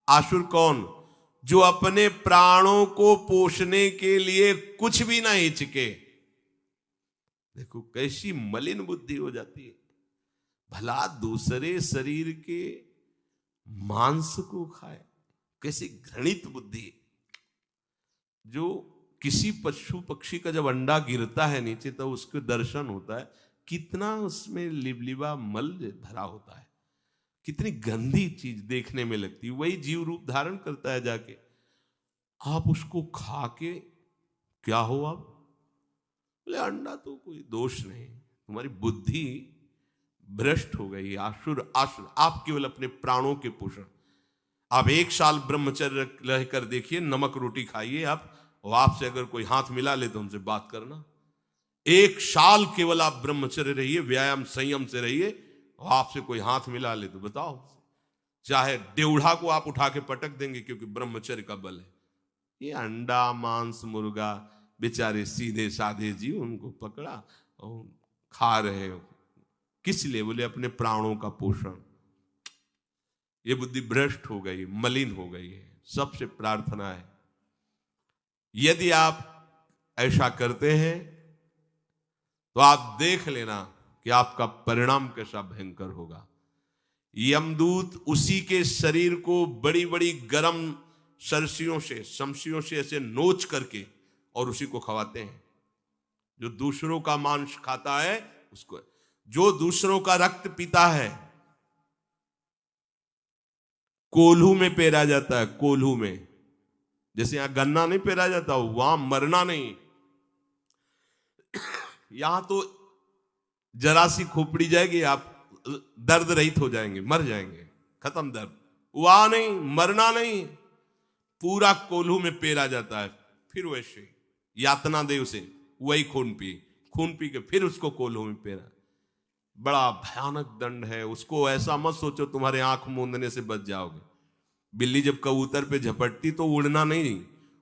आसुर कौन? जो अपने प्राणों को पोषने के लिए कुछ भी ना हिचके। देखो कैसी मलिन बुद्धि हो जाती है। भला दूसरे शरीर के मांस को खाए, कैसी घृणित बुद्धि। जो किसी पशु पक्षी का जब अंडा गिरता है नीचे तो उसके दर्शन होता है, कितना उसमें लिबलिबा मल भरा होता है, कितनी गंदी चीज देखने में लगती है। वही जीव रूप धारण करता है जाके। आप उसको खा के क्या हो? आप बोले अंडा तो कोई दोष नहीं, तुम्हारी बुद्धि भ्रष्ट हो गई। आसुर आसुर। आप केवल अपने प्राणों के पोषण। आप 1 साल ब्रह्मचर्य रहकर देखिए, नमक रोटी खाइए आप, और आपसे अगर कोई हाथ मिला ले तो उनसे बात करना। 1 साल केवल आप ब्रह्मचर्य रहिए, व्यायाम संयम से रहिए, और आपसे कोई हाथ मिला ले तो बताओ, चाहे देवढ़ा को आप उठा के पटक देंगे, क्योंकि ब्रह्मचर्य का बल है। ये अंडा मांस मुर्गा, बेचारे सीधे साधे जीव, उनको पकड़ा और खा रहे हो। किस लिए? बोले अपने प्राणों का पोषण। ये बुद्धि भ्रष्ट हो गई, मलिन हो गई है। सबसे प्रार्थना है, यदि आप ऐसा करते हैं तो आप देख लेना कि आपका परिणाम कैसा भयंकर होगा। यमदूत उसी के शरीर को बड़ी बड़ी गर्म सरसियों से शमशियों से ऐसे नोच करके और उसी को खवाते हैं। जो दूसरों का मांस खाता है उसको, जो दूसरों का रक्त पीता है, कोल्हू में पेरा जाता है। कोल्हू में, जैसे यहां गन्ना नहीं पेरा जाता, वहां मरना नहीं। यहां तो जरा सी खोपड़ी जाएगी, आप दर्द रहित हो जाएंगे, मर जाएंगे, खत्म दर्द। वहां नहीं, मरना नहीं, पूरा कोल्हू में पेरा जाता है। फिर वैसे यातना दे उसे, वही खून पी के फिर उसको कोल्हू में पेरा। बड़ा भयानक दंड है। उसको ऐसा मत सोचो तुम्हारे आंख मूंदने से बच जाओगे। बिल्ली जब कबूतर पे झपटती तो उड़ना नहीं,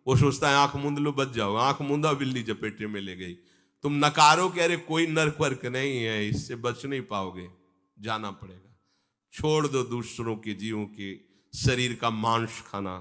वो सोचता है आंख मूंद लो बच जाओ। आंख मूंदा, बिल्ली झपेटे में ले गई। तुम नकारो कि अरे कोई नर्क वर्क नहीं है, इससे बच नहीं पाओगे, जाना पड़ेगा। छोड़ दो दूसरों के जीवों के शरीर का मांस खाना,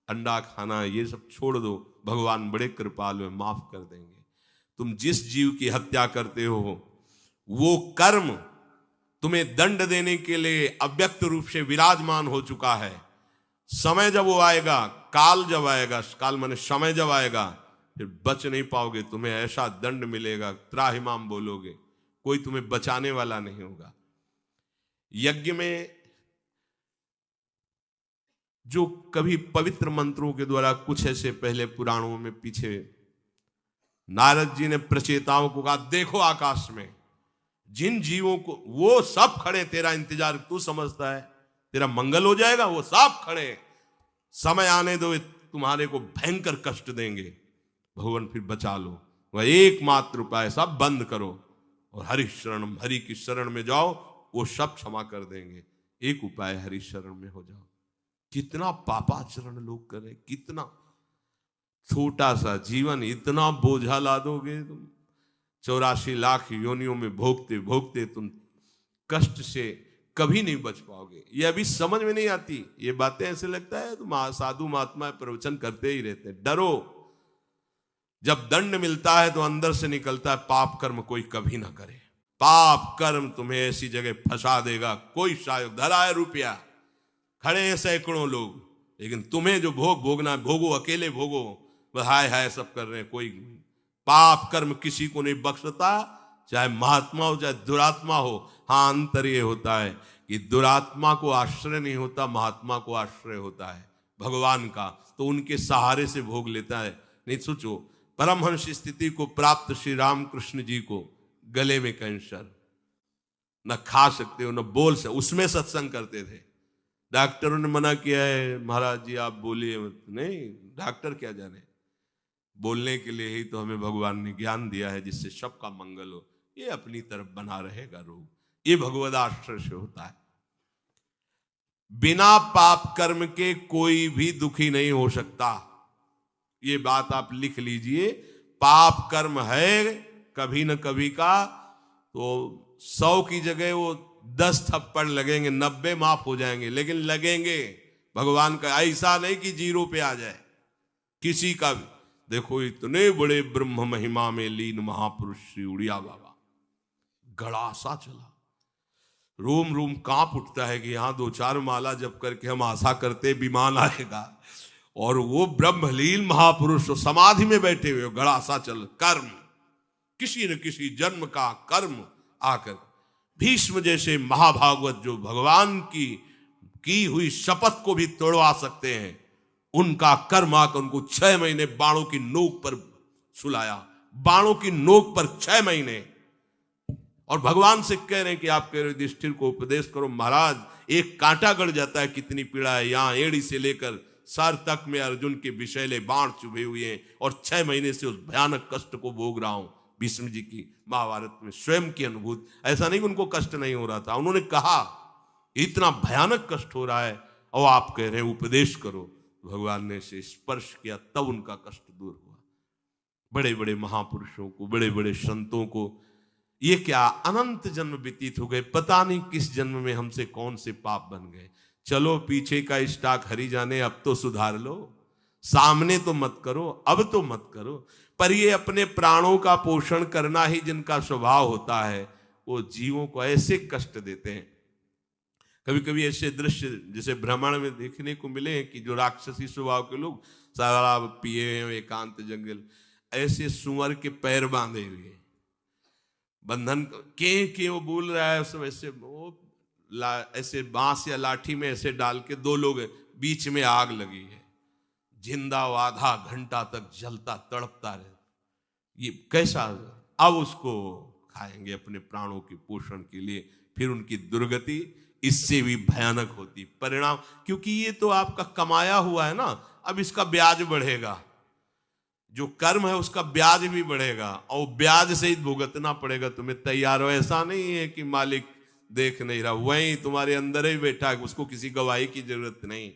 अंडा खाना, ये सब छोड़ दो। भगवान बड़े कृपालु हैं, माफ कर देंगे। तुम जिस जीव की हत्या करते हो वो कर्म तुम्हें दंड देने के लिए अव्यक्त रूप से विराजमान हो चुका है। समय जब वो आएगा, काल जब आएगा, काल माने समय जब आएगा, फिर बच नहीं पाओगे। तुम्हें ऐसा दंड मिलेगा, त्राहिमाम बोलोगे, कोई तुम्हें बचाने वाला नहीं होगा। यज्ञ में जो कभी पवित्र मंत्रों के द्वारा, कुछ ऐसे पहले पुराणों में पीछे नारद जी ने प्रचेताओं को कहा, देखो आकाश में जिन जीवों को, वो सब खड़े, तेरा इंतजार, तू समझता है तेरा मंगल हो जाएगा, वो सब खड़े, समय आने दो, तुम्हारे को भयंकर कष्ट देंगे, भगवान फिर बचा लो। वह एकमात्र उपाय, सब बंद करो और हरि शरण, हरि की शरण में जाओ, वो सब क्षमा कर देंगे। एक उपाय, हरि शरण में हो जाओ। कितना पापाचरण लोग करें, कितना छोटा सा जीवन, इतना बोझा ला दोगे तुम। 84 लाख योनियों में भोगते भोगते तुम कष्ट से कभी नहीं बच पाओगे। ये अभी समझ में नहीं आती ये बातें। ऐसे लगता है तुम साधु महात्मा प्रवचन करते ही रहते। डरो, जब दंड मिलता है तो अंदर से निकलता है, पाप कर्म कोई कभी ना करे। पाप कर्म तुम्हें ऐसी जगह फंसा देगा, कोई शायद धरा है रुपया, खड़े हैं सैकड़ों लोग, लेकिन तुम्हें जो भोग भोगना, भोगो, अकेले भोगो। वह हाय हाय सब कर रहे हैं, कोई पाप कर्म किसी को नहीं बख्शता, चाहे महात्मा हो चाहे दुरात्मा हो। हाँ, अंतर ये होता है कि दुरात्मा को आश्रय नहीं होता, महात्मा को आश्रय होता है भगवान का, तो उनके सहारे से भोग लेता है। नहीं सोचो, परमहंस स्थिति को प्राप्त श्री रामकृष्ण जी को गले में कैंसर, न खा सकते हो न बोल सकते, उसमें सत्संग करते थे। डॉक्टरों ने मना किया है, महाराज जी आप बोलिए मत। नहीं, डॉक्टर क्या जाने, बोलने के लिए ही तो हमें भगवान ने ज्ञान दिया है, जिससे सबका मंगल हो। ये अपनी तरफ बना रहेगा रोग, ये भगवद आश्रय से होता है। बिना पाप कर्म के कोई भी दुखी नहीं हो सकता, ये बात आप लिख लीजिए। पाप कर्म है कभी न कभी का, तो 100 की जगह वो 10 थप्पड़ लगेंगे, 90 माफ हो जाएंगे, लेकिन लगेंगे। भगवान का ऐसा नहीं कि जीरो पे आ जाए किसी का भी। देखो इतने बड़े ब्रह्म महिमा में लीन महापुरुष श्री उड़िया बाबा, गड़ासा चला, रोम रोम कांप उठता है कि यहां 2-4 माला जप करके हम आशा करते विमान आएगा, और वो ब्रह्मलीन महापुरुष तो समाधि में बैठे हुए, गड़ासा चल, कर्म किसी न किसी जन्म का कर्म आकर, भीष्म जैसे महाभागवत जो भगवान की हुई शपथ को भी तोड़वा सकते हैं, उनका कर्म आकर उनको 6 महीने बाणों की नोक पर सुलाया, बाणों की नोक पर 6 महीने। और भगवान से कह रहे हैं कि आप कह रहे युधिष्ठिर को उपदेश करो, महाराज एक कांटा गड़ जाता है कितनी पीड़ा है, यहां एड़ी से लेकर सर तक में अर्जुन के विषैले बाण चुभे हुए हैं, और 6 महीने से उस भयानक कष्ट को भोग रहा हूं। भीष्म जी की महाभारत में स्वयं की अनुभूति, ऐसा नहीं कि उनको कष्ट नहीं हो रहा था, उन्होंने कहा इतना भयानक कष्ट हो रहा है और आप कह रहे हैं उपदेश करो। भगवान ने से स्पर्श किया, तब उनका कष्ट दूर हुआ। बड़े बड़े महापुरुषों को, बड़े बड़े संतों को ये क्या अनंत जन्म व्यतीत हो गए, पता नहीं किस जन्म में हमसे कौन से पाप बन गए। चलो पीछे का स्टॉक हरी जाने, अब तो सुधार लो, सामने तो मत करो, अब तो मत करो। पर ये अपने प्राणों का पोषण करना ही जिनका स्वभाव होता है, वो जीवों को ऐसे कष्ट देते हैं। कभी कभी ऐसे दृश्य जैसे भ्रमण में देखने को मिले हैं कि जो राक्षसी स्वभाव के लोग शराब पिए हुए एकांत जंगल, ऐसे सुअर के पैर बांधे हुए बंधन के वो बोल रहा है, सब ऐसे वो ऐसे बांस या लाठी में ऐसे डाल के 2 लोग बीच में आग लगी है, जिंदा वो आधा घंटा तक जलता तड़पता रहे, ये कैसा। अब उसको खाएंगे अपने प्राणों के पोषण के लिए, फिर उनकी दुर्गति इससे भी भयानक होती परिणाम, क्योंकि ये तो आपका कमाया हुआ है ना, अब इसका ब्याज बढ़ेगा, जो कर्म है उसका ब्याज भी बढ़ेगा, और ब्याज से ही भुगतना पड़ेगा, तुम्हें तैयार हो। ऐसा नहीं है कि मालिक देख नहीं रहा, वहीं तुम्हारे अंदर ही बैठा है, उसको किसी गवाही की जरूरत नहीं।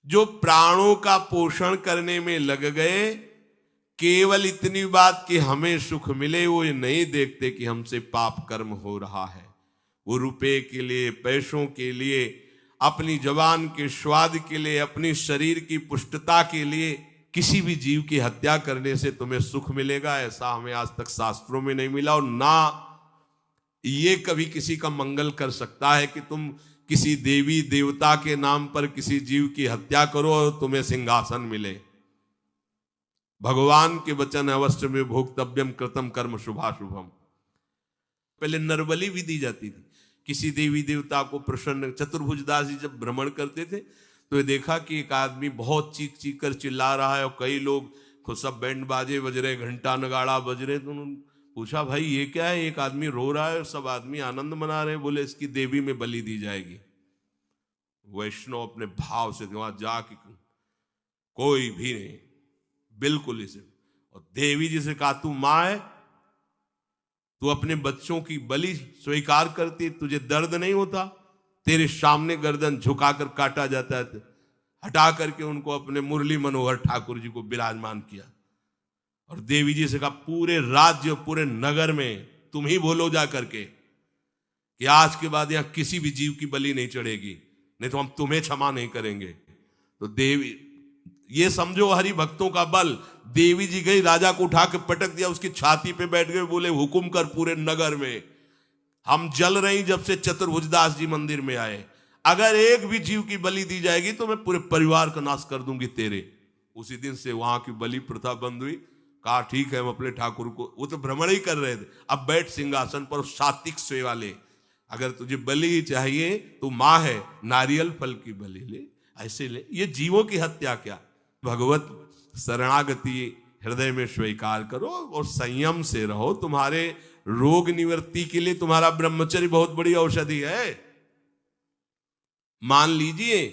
जो प्राणों का पोषण करने में लग गए, केवल इतनी बात कि हमें सुख मिले, वो ये नहीं देखते कि हमसे पाप कर्म हो रहा है। वो रुपए के लिए, पैसों के लिए, अपनी जवान के स्वाद के लिए, अपनी शरीर की पुष्टता के लिए किसी भी जीव की हत्या करने से तुम्हें सुख मिलेगा, ऐसा हमें आज तक शास्त्रों में नहीं मिला। और ना ये कभी किसी का मंगल कर सकता है कि तुम किसी देवी देवता के नाम पर किसी जीव की हत्या करो और तुम्हें सिंहासन मिले। भगवान के वचन अवश्य में भोक्तव्यम कृतम कर्म शुभाशुभम। पहले नरबलि भी दी जाती थी किसी देवी देवता को प्रसन्न। चतुर्भुजदास जी जब भ्रमण करते थे तो ये देखा कि एक आदमी बहुत चीख चीख कर चिल्ला रहा है और कई लोग खुद सब बैंड बाजे बज रहे, घंटा नगाड़ा बज रहे। तो उन्होंने पूछा भाई ये क्या है, एक आदमी रो रहा है और सब आदमी आनंद मना रहे हैं। बोले इसकी देवी में बलि दी जाएगी। वैष्णव अपने भाव से वहां जाके कोई भी नहीं, बिल्कुल इसे, और देवी जी से कहा तू मां है, तू अपने बच्चों की बलि स्वीकार करती, तुझे दर्द नहीं होता? तेरे सामने गर्दन झुकाकर काटा जाता है। हटा करके उनको अपने मुरली मनोहर ठाकुर जी को विराजमान किया और देवी जी से कहा पूरे राज्य पूरे नगर में तुम ही बोलो जा करके कि आज के बाद यहां किसी भी जीव की बलि नहीं चढ़ेगी, नहीं तो हम तुम्हें क्षमा नहीं करेंगे। तो देवी, ये समझो हरि भक्तों का बल। देवी जी गई, राजा को उठा के पटक दिया, उसकी छाती पे बैठ गए, बोले हुकुम कर पूरे नगर में, हम जल रही जब से चतुर्भुजदास जी मंदिर में आए, अगर एक भी जीव की बलि दी जाएगी तो मैं पूरे परिवार का नाश कर दूंगी तेरे। उसी दिन से वहां की बलि प्रथा बंद हुई। कहा ठीक है हम अपने ठाकुर को, वो तो भ्रमण ही कर रहे थे, अब बैठ सिंहासन पर सात्विक सेवा ले, अगर तुझे बलि चाहिए तो मां है, नारियल फल की बलि ले, ऐसे ले। ये जीवों की हत्या क्या? भगवत शरणागति हृदय में स्वीकार करो और संयम से रहो। तुम्हारे रोग निवृत्ति के लिए तुम्हारा ब्रह्मचर्य बहुत बड़ी औषधि है। मान लीजिए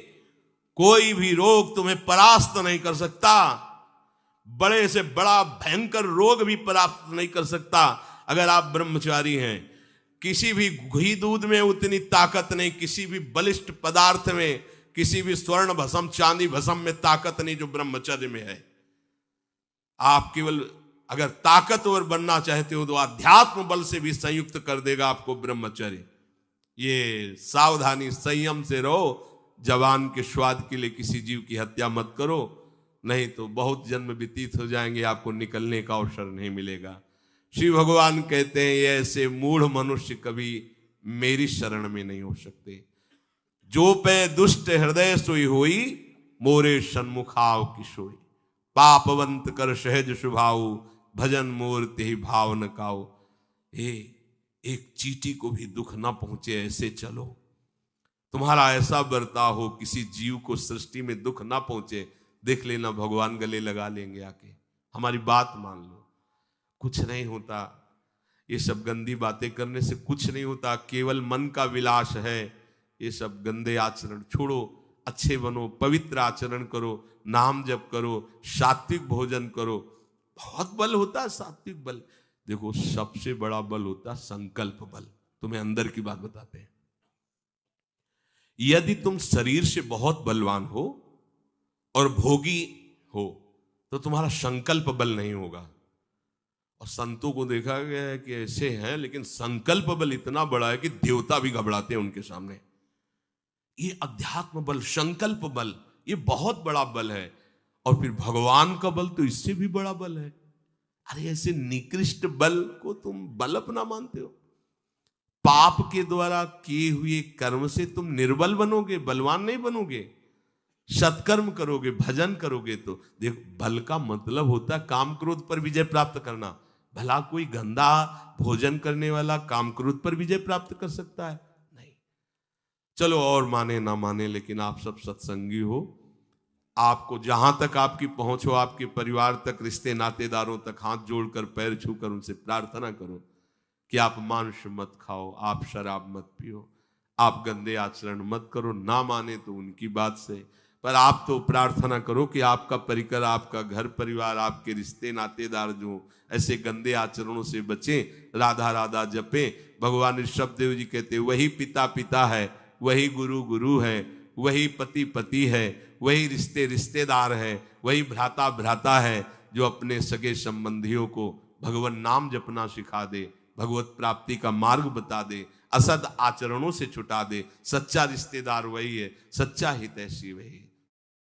कोई भी रोग तुम्हें परास्त नहीं कर सकता, बड़े से बड़ा भयंकर रोग भी परास्त नहीं कर सकता अगर आप ब्रह्मचारी हैं। किसी भी घी दूध में उतनी ताकत नहीं, किसी भी बलिष्ठ पदार्थ में, किसी भी स्वर्ण भस्म चांदी भस्म में ताकत नहीं जो ब्रह्मचर्य में है। आप केवल अगर ताकतवर बनना चाहते हो तो अध्यात्म बल से भी संयुक्त कर देगा आपको ब्रह्मचर्य। ये सावधानी, संयम से रहो, जवान के स्वाद के लिए किसी जीव की हत्या मत करो, नहीं तो बहुत जन्म व्यतीत हो जाएंगे, आपको निकलने का अवसर नहीं मिलेगा। श्री भगवान कहते हैं ये ऐसे मूढ़ मनुष्य कभी मेरी शरण में नहीं हो सकते। जो पे दुष्ट हृदय सोई होई, मोरे सन्मुखाव की सोई। पापवंत कर सहज स्वभाव, भजन मूर्ति ही भाव न काओ। एक चींटी को भी दुख ना पहुंचे ऐसे चलो। तुम्हारा ऐसा बर्ताव हो, किसी जीव को सृष्टि में दुख ना पहुंचे, देख लेना भगवान गले लगा लेंगे आके। हमारी बात मान लो, कुछ नहीं होता। ये सब गंदी बातें करने से कुछ नहीं होता, केवल मन का विलास है। ये सब गंदे आचरण छोड़ो, अच्छे बनो, पवित्र आचरण करो, नाम जप करो, सात्विक भोजन करो। बहुत बल होता है सात्विक बल। देखो सबसे बड़ा बल होता है संकल्प बल। तुम्हें अंदर की बात बताते हैं। यदि तुम शरीर से बहुत बलवान हो और भोगी हो तो तुम्हारा संकल्प बल नहीं होगा। और संतों को देखा गया है कि ऐसे हैं, लेकिन संकल्प बल इतना बड़ा है कि देवता भी घबराते हैं उनके सामने। ये अध्यात्म बल, संकल्प बल, ये बहुत बड़ा बल है। और फिर भगवान का बल तो इससे भी बड़ा बल है। अरे ऐसे निकृष्ट बल को तुम बल अपना मानते हो। पाप के द्वारा किए हुए कर्म से तुम निर्बल बनोगे, बलवान नहीं बनोगे। सत्कर्म करोगे, भजन करोगे तो देखो, बल का मतलब होता है काम क्रोध पर विजय प्राप्त करना। भला कोई गंदा भोजन करने वाला काम क्रोध पर विजय प्राप्त कर सकता है? नहीं। चलो और माने ना माने, लेकिन आप सब सत्संगी हो। आपको जहां तक आपकी पहुंच हो, आपके परिवार तक, रिश्ते नातेदारों तक हाथ जोड़कर पैर छूकर उनसे प्रार्थना करो कि आप मांस मत खाओ, आप शराब मत पियो, आप गंदे आचरण मत करो। ना माने तो उनकी बात से, पर आप तो प्रार्थना करो कि आपका परिकर, आपका घर परिवार, आपके रिश्ते नातेदार जो ऐसे गंदे आचरणों से बचें, राधा राधा जपें। भगवान ऋषभ देव जी कहते वही पिता पिता है, वही गुरु गुरु है, वही पति पति है, वही रिश्ते रिश्तेदार है, वही भ्राता भ्राता है, जो अपने सगे संबंधियों को भगवान नाम जपना सिखा दे, भगवत प्राप्ति का मार्ग बता दे, असद आचरणों से छुटा दे। सच्चा रिश्तेदार वही है, सच्चा हितैषी वही है।